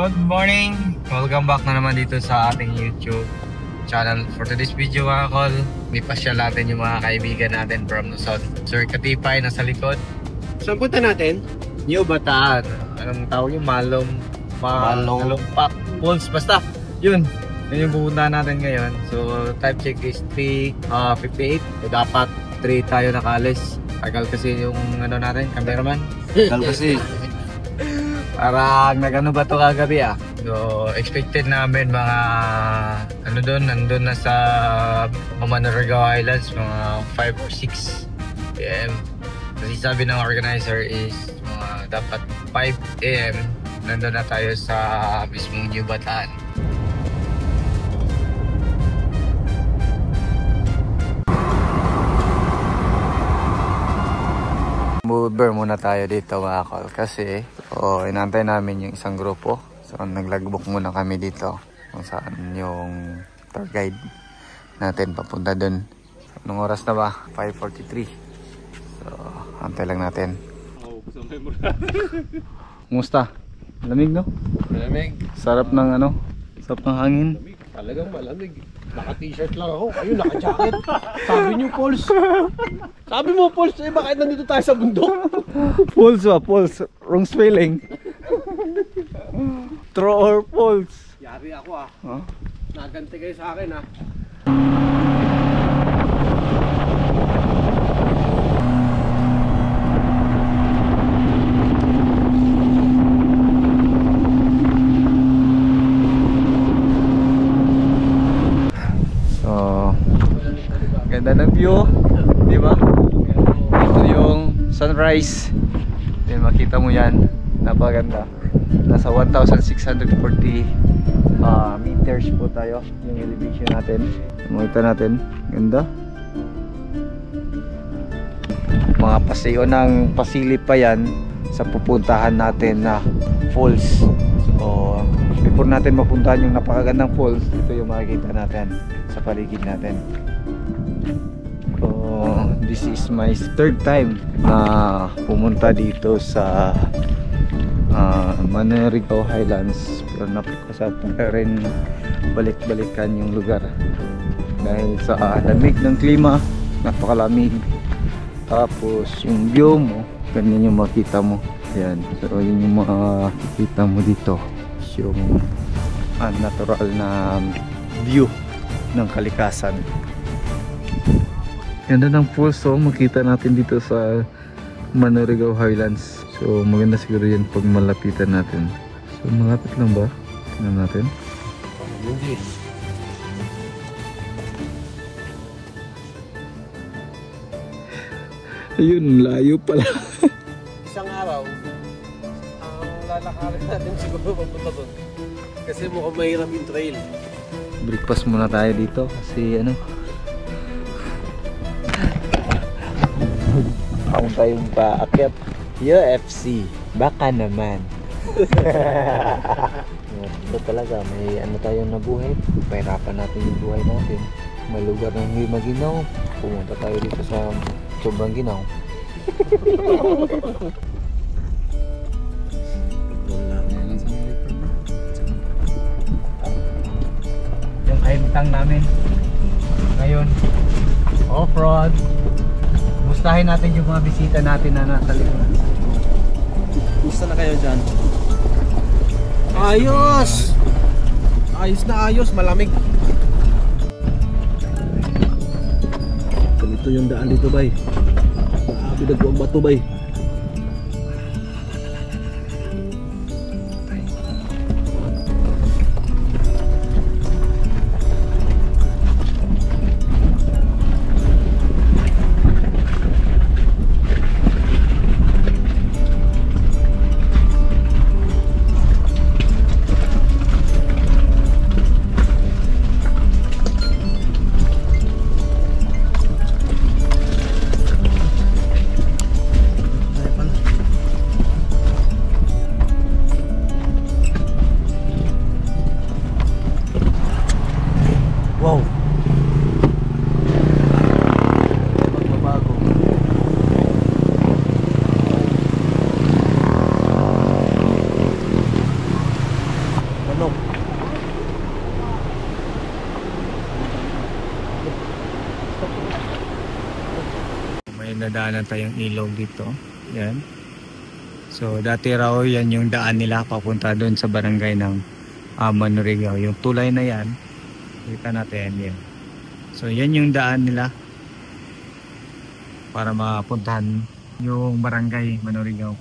Good morning! Welcome back na naman dito sa ating YouTube channel. For today's video mga kol, ipasyal natin yung mga kaibigan natin from Luzon. Sir Katipay nasa likod. Saan punta natin? New Bataan. Anong tawag yung Malumpak Falls. Basta, yun yung pupunta natin ngayon. So type check is 3:58. So dapat 3 tayo nakalis. Tagal kasi yung ano natin, cameraman. Tagal kasi. Parang nagano ba ito kagabi ah. So expected namin mga ano doon, nandun na sa Manaragaw Islands mga 5 or 6 PM. Kasi sabi ng organizer is mga dapat 5 AM nandun na tayo sa mismong New Bataan. Uber muna tayo dito mga kol kasi inantay namin yung isang grupo. So naglagbok muna kami dito kung saan yung tour guide natin papunta dun. Anong oras na ba? 5:43. So antay lang natin. Kumusta? Lamig no? Malamig. Sarap ng ano? Sarap ng hangin. Talagang malamig. Naka-t-shirt lang ako. Ayun, naka-jacket. Sabi niyo, Pauls. Sabi mo, Pauls, eh, bakit nandito tayo sa bundok? Pauls ba? Pauls. Wrong spelling. True or false? Yari ako ah. Huh? Naganti kayo sa akin ah. Ganda ng view, di ba? Ito yung sunrise. Then makita mo yan, napaganda. Nasa 1,640 meters po tayo yung elevation natin. Makita natin, ganda. Mga paseo ng pasilip pa yan sa pupuntahan natin na falls. So before natin mapuntahan yung napakagandang falls, ito yung makikita natin sa paligid natin. This is my third time na pumunta dito sa Manaragaw Highlands, pero napakasarap na rin balik-balikan yung lugar dahil sa lamig ng klima, napakalamig. Tapos yung view mo, ganyan yung makita mo. Ayan, so yun yung makikita mo dito, yung natural na view ng kalikasan. Ganda ng falls, so makita natin dito sa Manaragaw Highlands. So maganda siguro yan pag malapitan natin. So malapit lang ba? Tingnan natin. Hindi. Ayun, layo pala. Isang araw, ang lalakarin natin siguro papunta doon. Kasi mukhang mahirap yung trail. Breakfast muna tayo dito kasi ano, ako tayong paakyat UFC, baka naman. Ito talaga, may ano tayong nabuhay, pahirapan natin yung buhay natin. May lugar na hindi maginaw, pumunta tayo dito sa sobrang ginaw. Yung kaintang namin ngayon, off-road. Gustahin natin yung mga bisita natin na nasa likod. Gusto na kayo dyan? Ayos! Ayos na ayos, malamig. Ganito yung daan dito bay. Grabe nagbuang bato bay. May nadaanan tayong ilog dito. Yan. So dati raw yan yung daan nila papunta doon sa barangay ng Manurigaw. Yung tulay na yan, kita natin yan. So yan yung daan nila para mapuntahan yung barangay Manurigaw.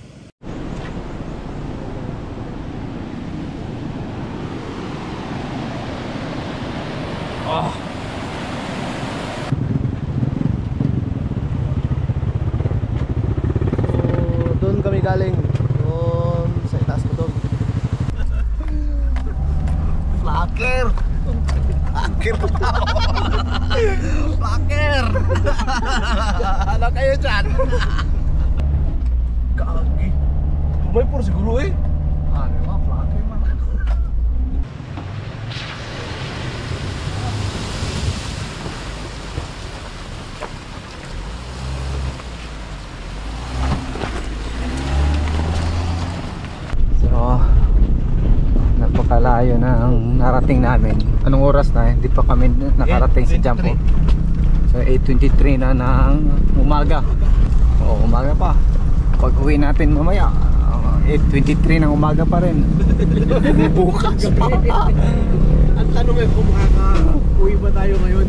Oh. Doon kami galing. Doon sa itaas ko doon. Flaker! Flaker! Flaker! Ano kayo dyan? Kagi. May puro siguro eh. Ano ba? Flaker man. Napakalayo na ang narating namin. Anong oras na? Hindi pa kami nakarating sa Jampo. So 8:23 na ng umaga. Oo, umaga pa. Pag uwi natin mamaya 8:23 ng umaga pa rin. Bukas pa. Ang tanong ay kung makaka-uwi ba tayo ngayon?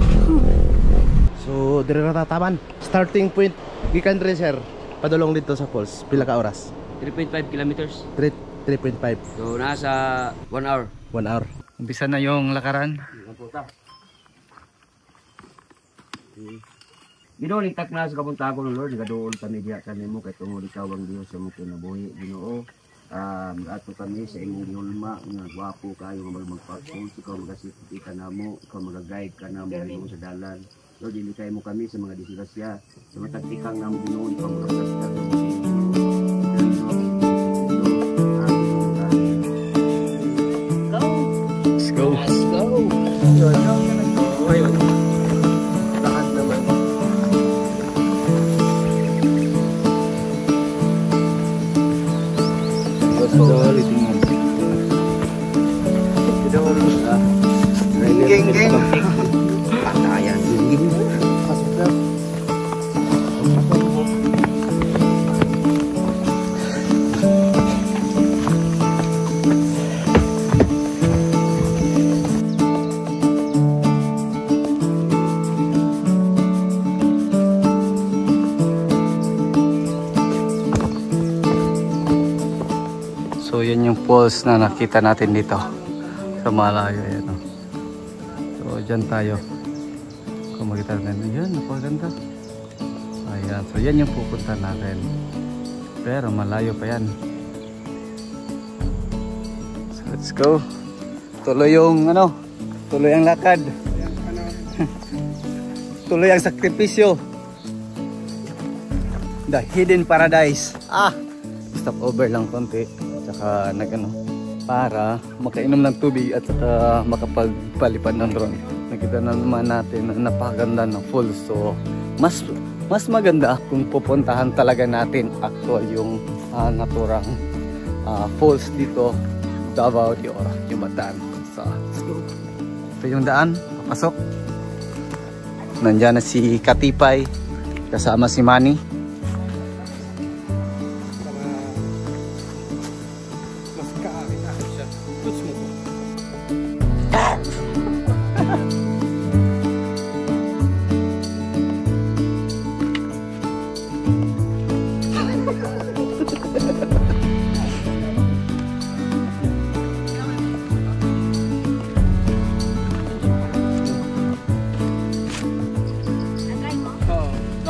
So, dire na tataman. Starting point, gikan rin sir. Padulong dito sa falls. Pila ka oras? 3.5 kilometers. 3.5. So nasa 1 hour. 1 hour. Umpisa na yung lakaran. Ginoo tak na sa kapunta ko ng Lord, gaduol kami diha kanimo kay tungod ikaw ang Dios sa mga kinabuhi, Ginoo. Ato kami sa imong gihulma nga gwapo kayo nga magpagpul, ikaw magasipti ka namo, ikaw magaguide ka namo Ginoo sa dalan. Lord, dili kay mo kami sa mga disgrasya, sa mga taktikang namo Ginoo, ikaw magagastos ka sa Let's go. Let's go! Ayun. Lahat naman. Dol tingnan. Dol. Geng geng. Patayan. Geng. Pasok na. So yun yung falls na nakita natin dito sa malayo. Yan, oh. So dyan tayo. Kung makita natin, yan, napaganda. Ayan, so yan yung pupunta natin. Pero malayo pa yan. So let's go. Tuloy yung ano, tuloy ang lakad. Tuloy ang sakripisyo. The hidden paradise. Stop over lang konti. Saka nagano para makainom ng tubig at saka makapagpalipad ng drone. Nakita na naman natin na napakaganda ng falls. So mas maganda kung pupuntahan talaga natin actual yung naturang falls dito Davao de Oro, Yucatan. So let's go. Ito yung daan, papasok. Nandiyan na si Katipay kasama si Manny.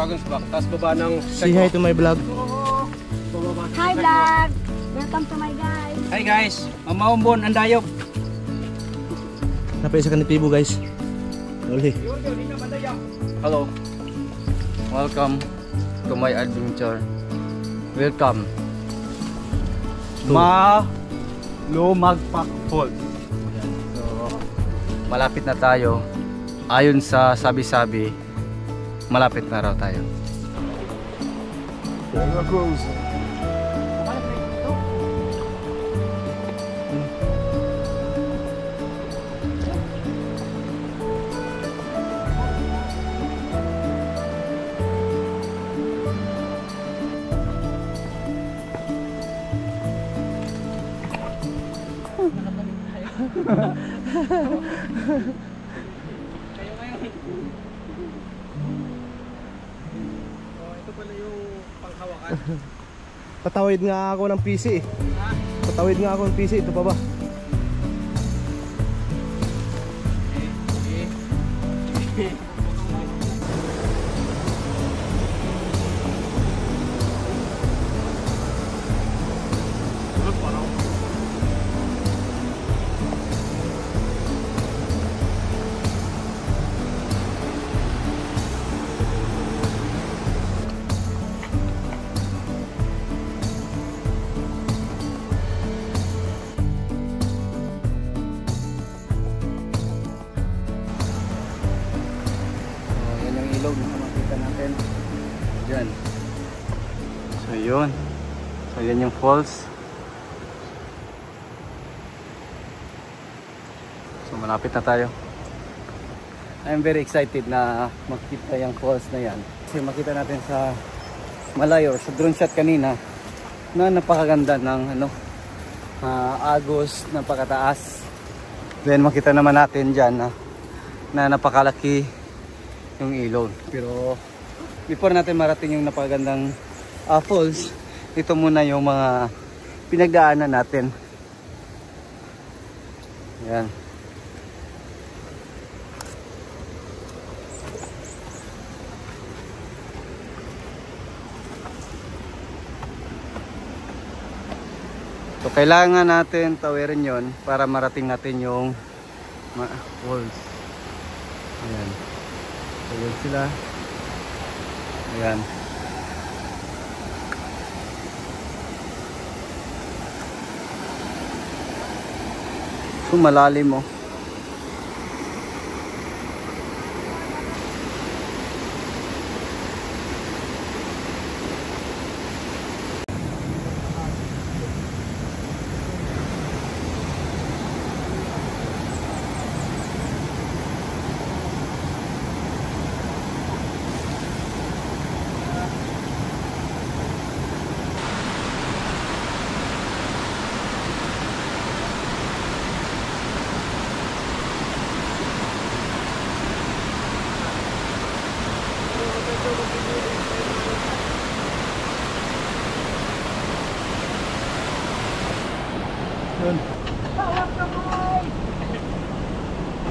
Dragon's Back. Tapos baba ng... Say hi to my vlog. Hi vlog! Welcome to my guys! Hi guys, mamaumbon ang dayog. Napay sa kanitibo guys. Uli. Hello. Welcome to my adventure. Welcome. Lumagpak Falls. So, malapit na tayo. Ayon sa sabi-sabi, malapit na raw tayo. Ito pala yung panghawakan. Patawid nga ako ng PC eh. Patawid nga ako ng PC. Ito pa ba? Ilog na makita natin dyan. So yun. So yan yung falls. So malapit na tayo. I'm very excited na makita yung falls na yan. Kasi makita natin sa malayo, sa drone shot kanina, na napakaganda ng agos, napakataas. Then makita naman natin dyan na napakalaki yung ilog. Pero before natin marating yung napakagandang falls, ito muna yung mga pinagdaanan natin. Yan. So kailangan natin tawirin yon para marating natin yung falls. Ayan. So yun sila. Ayan. So malalim mo.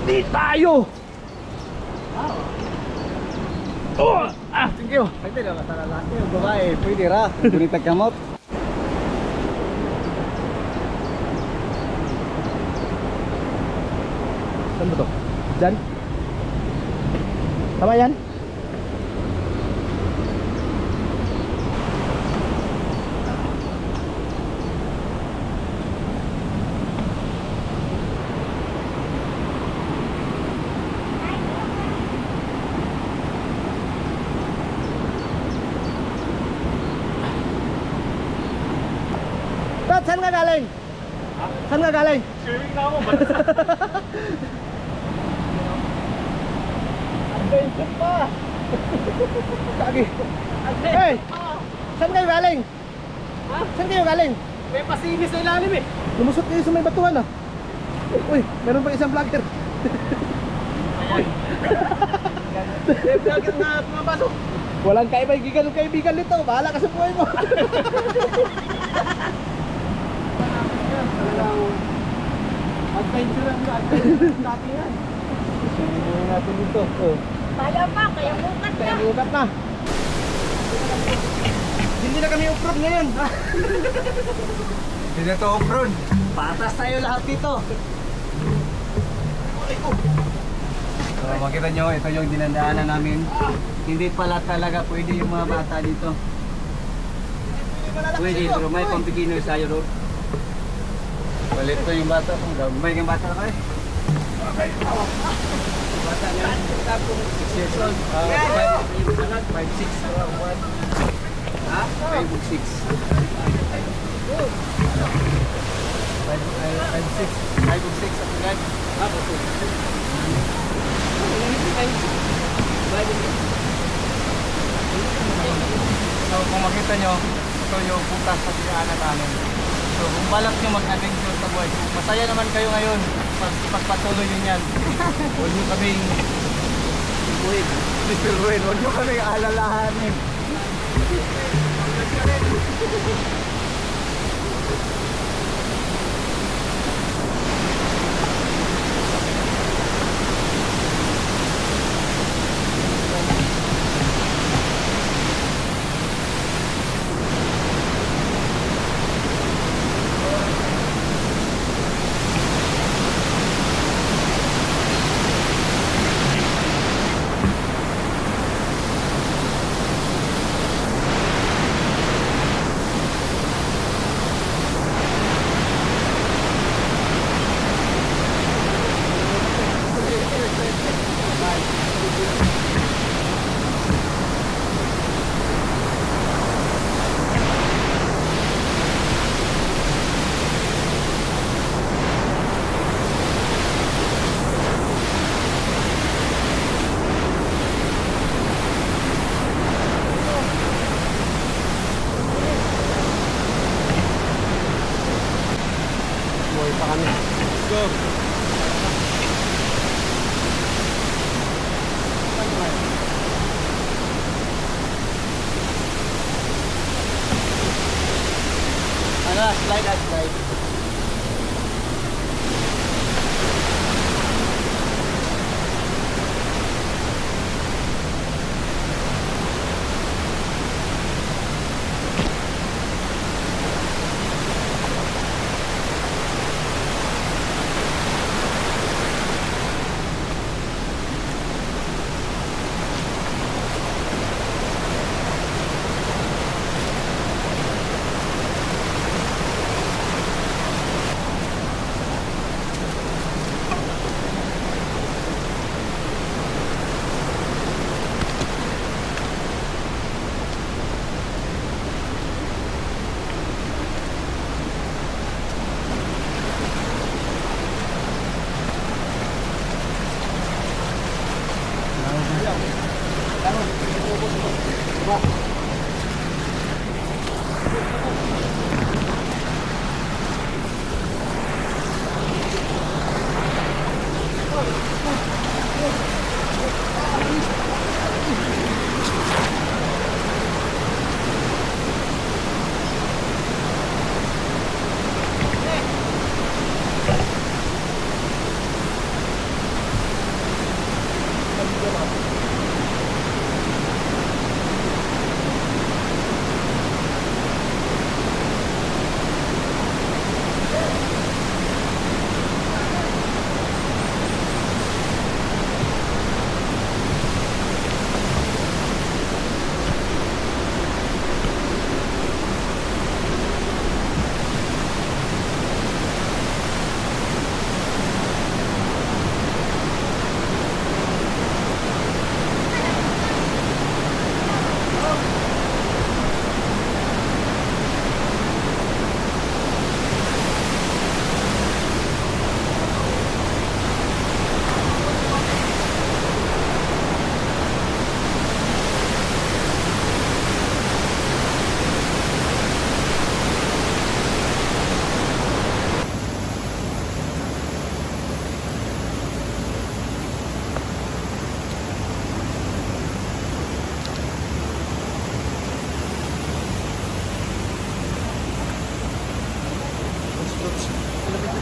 Di tayo! Oh! Ah! Thank you! Pwede na masalalaki yung babae. Pwede ra. Gunitag kamot. Saan ba to? Diyan? Tama yan? Tot, saan nga galing? Saan nga galing? Swimming na ako. Adventure pa! Kagi! Hey! Saan kayo galing? Ha? Saan kayo galing? May pasinis sa ilalim eh. Lumusot kayo sa may batuhan ah. Uy, meron pa isang vlogger. May vlogger na pumapasok. Walang kaibigan nito. Bahala ka sa buhay mo. Adventure ang dati yan. Tingnan natin dito. Oh. Kaya pa, kaya mukat na. Kaya bukat na. Hindi na kami off-road ngayon. Hindi na to off-road. Patas tayo lahat dito. So makita nyo, ito yung dinadaanan namin. Hindi pala talaga pwede yung mga bata dito. Pwede, pero may pang-beginner sa'yo doon. Walit ko yung bata kung may yung bata na kayo. Bata niya, 6 years old. 5'6". Ha? 5'6". 5'6" sa tulad. Ha? 5'6". So kung makita nyo, ito yung butas sa dinaanan namin. So kung balak nyo mag-adventure sa buhay, masaya naman kayo ngayon. pagpatuloy nyo yan. Huwag nyo kaming distribuin. Huwag nyo kaming alalahanin. Slide at slide.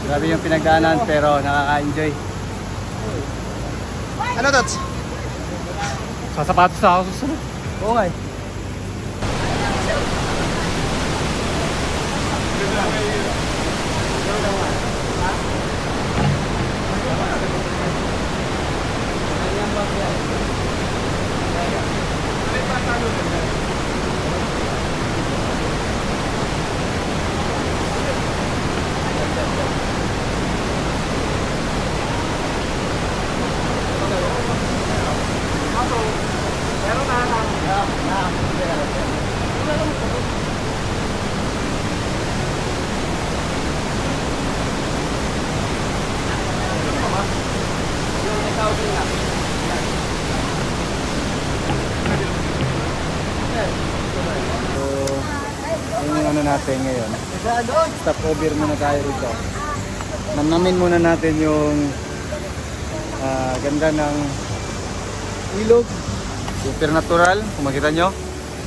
Grabe yung pinagdaanan pero nakaka-enjoy. Ano Tots? Sasapatos na ako susunod. Oo nga eh. Yung ano natin ngayon, stop over muna tayo rito. Namnamin muna natin yung ganda ng ilog. Super natural, kung makita nyo.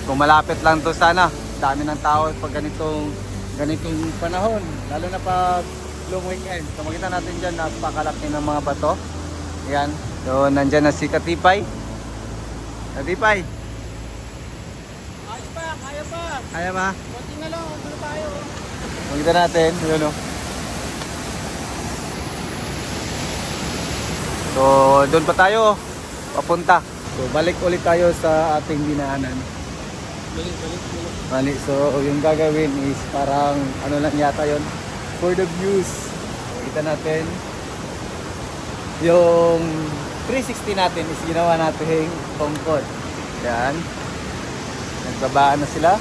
Kung malapit lang to sana. Dami ng tao pag ganitong panahon. Lalo na pag long weekend. So makita natin dyan, napakalaki ng mga bato. Ayan. So nandyan na si Katipay. Katipay. Kaya ba? Konti na lang, huwag tayo. Makita natin, yun o. So, doon pa tayo, papunta. So, balik ulit tayo sa ating dinaanan. Balik. So, yung gagawin is parang, ano lang yata yun, for the views. Kita natin, yung 360 natin is ginawa natin tungkod. Yan. Nagbabaan na sila.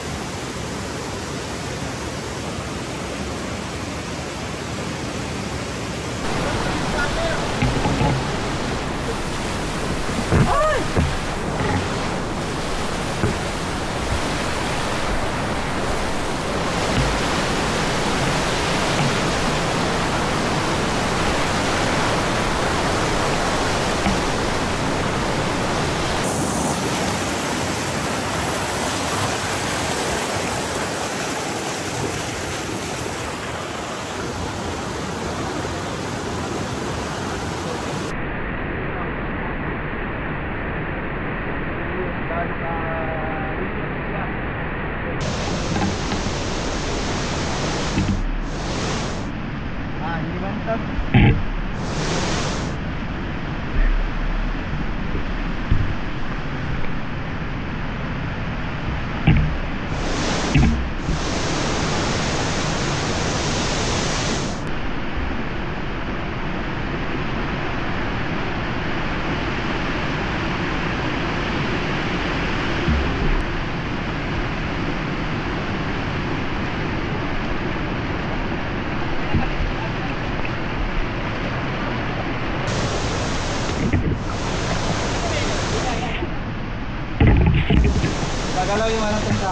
Hindi mantap. Gagalaw yung ano sa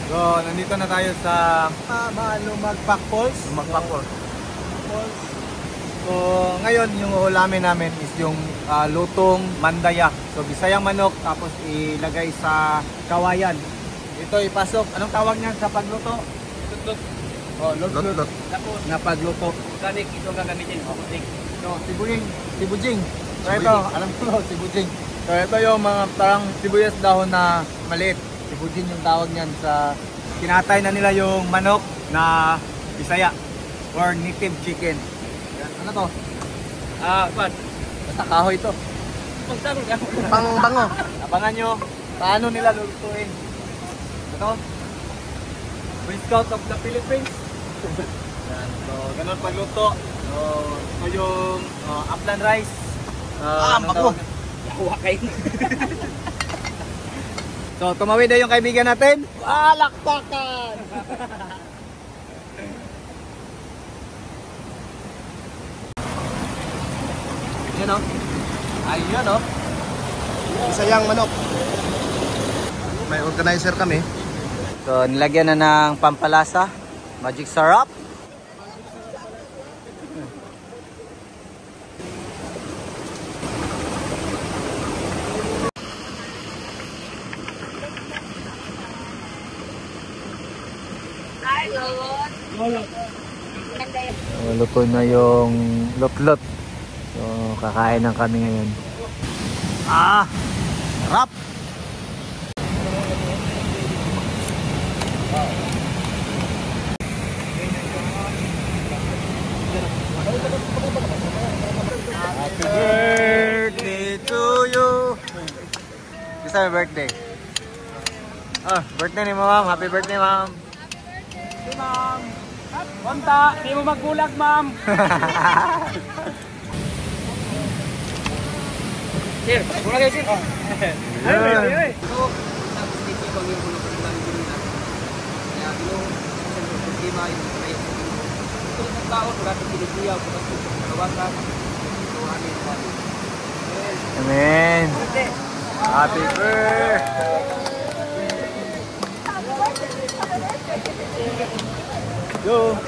So, nandito na tayo sa Lumagpak Falls. Lumagpak Falls. So, ngayon yung uulamin namin is yung lutong mandaya. So, bisayang manok tapos ilagay sa kawayan. Ito ipasok. Anong tawag niyan sa pagluto? Lutlot. Oh, lutlot. Na pagluto. Organic, ito gagamitin. Organic. So, sibujing. So, ito, alam ko, sibujing. So, ito yung mga parang sibuyas dahon na maliit. Sibujing yung tawag niyan sa kinatay na nila yung manok na Bisaya or native chicken. Yan. Ano to? Pan. Basta kahoy ito. Pangbango. Abangan nyo paano nila lulutuin. Ito. Boy Scout of the Philippines. Yan. So, ganun pagluto. So, ito yung upland rice. Bago. Yawa kayo. So, tumawid na yung kaibigan natin. Palakpakan! Yan o. Ayun o. Bisayang manok. May organizer kami. So, nilagyan na ng pampalasa. Magic syrup. Luto na yung lutlot. So, kakain na kami ngayon. Sarap! Happy birthday to you! This is my birthday. Birthday ni ma'am. Happy birthday, ma'am. Ma'am. Konta, di mo magbulag, ma'am. Sir, bulag kayo, sir. Ay, so, tapos dito yung pang yung bulog ng namin pinila. Kaya, yung problema, yung may ito ng tao, wala itong piniguya, wala itong kalawasan. So, amin. Amen. Happy birthday. Go.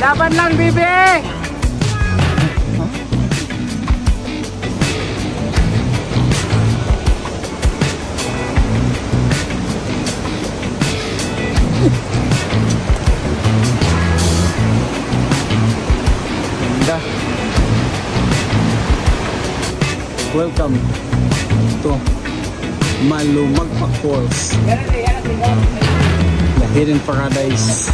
Laban lang, bibi! Ganda. Welcome to Lumagpak Falls, the hidden paradise.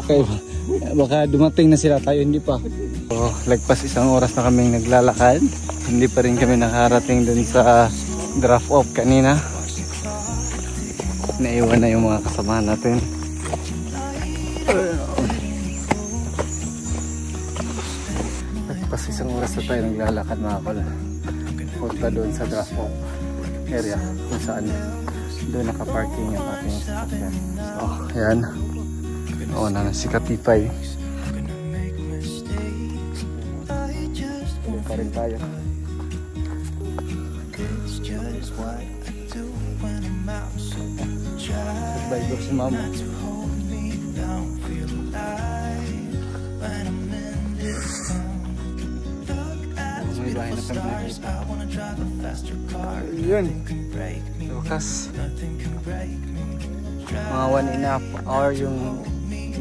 Okay, baka dumating na sila, tayo hindi pa. So, lagpas isang oras na kaming naglalakad. Hindi pa rin kami nakarating dun sa drop off kanina. Naiwan na yung mga kasamahan natin. Lagpas isang oras na tayo naglalakad mga kol. Punta doon sa drop off area kung saan doon nakaparking yung ating sasakyan. So, ayan. Nauna na si Katipay. Tuloy pa rin tayo. Goodbye ko si mama. May bahay na kami nakita. Yun. Lukas. Mga 1.5 hour yung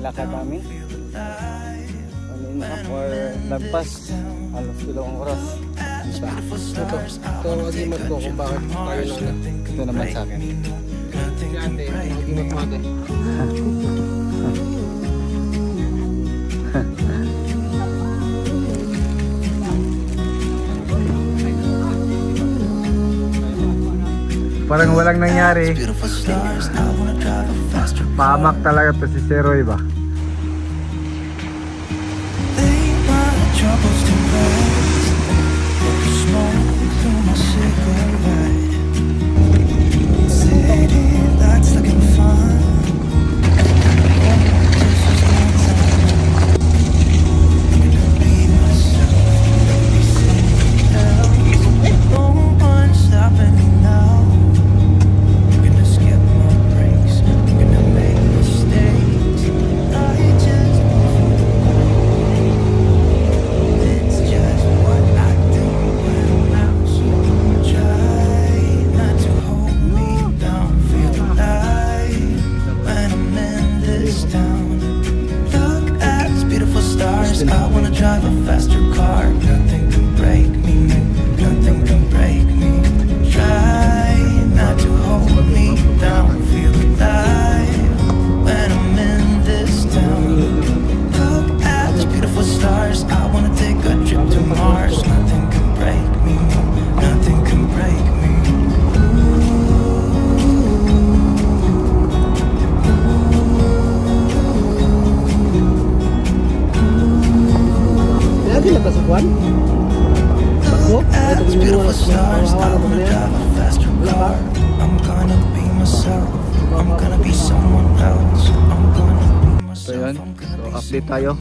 lakad namin. 1.5 hour lagpas. Halos 2 oras. Ito mag-imot ko kung bakit tayo lang na. Ito naman sa akin. Si ate, mag-imot mo ate. Parang walang nangyari. Pamak talaga to si Seroy ba? I wanna drive a faster car. Nothing can break me, nothing can break me. Try not to hold me down. Feel alive when I'm in this town. Look at the beautiful stars. I wanna take a trip to Mars. Nothing can break me, nothing can break me. Look at the beautiful stars. I wanna drive a faster car. I'm gonna be myself. I'm gonna be someone else. I'm gonna be myself. So yun, so update tayo.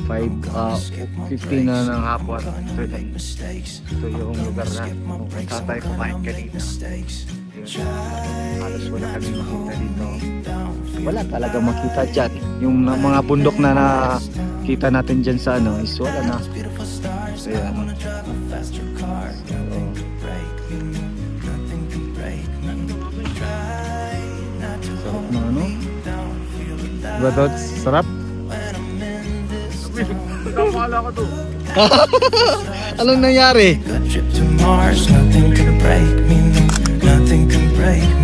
5:15 na ng hapon. Ito yung lugar na kung saan tayo kumain kanina. Halos wala kami makita dito. Wala talaga makita dyan. Yung mga bundok na nakita natin dyan sa ano is wala na. So yan. Sarap na ano? Diba Dods? Sarap? Anong nangyari? Good trip to Mars. Nothing can break me, nothing can break me.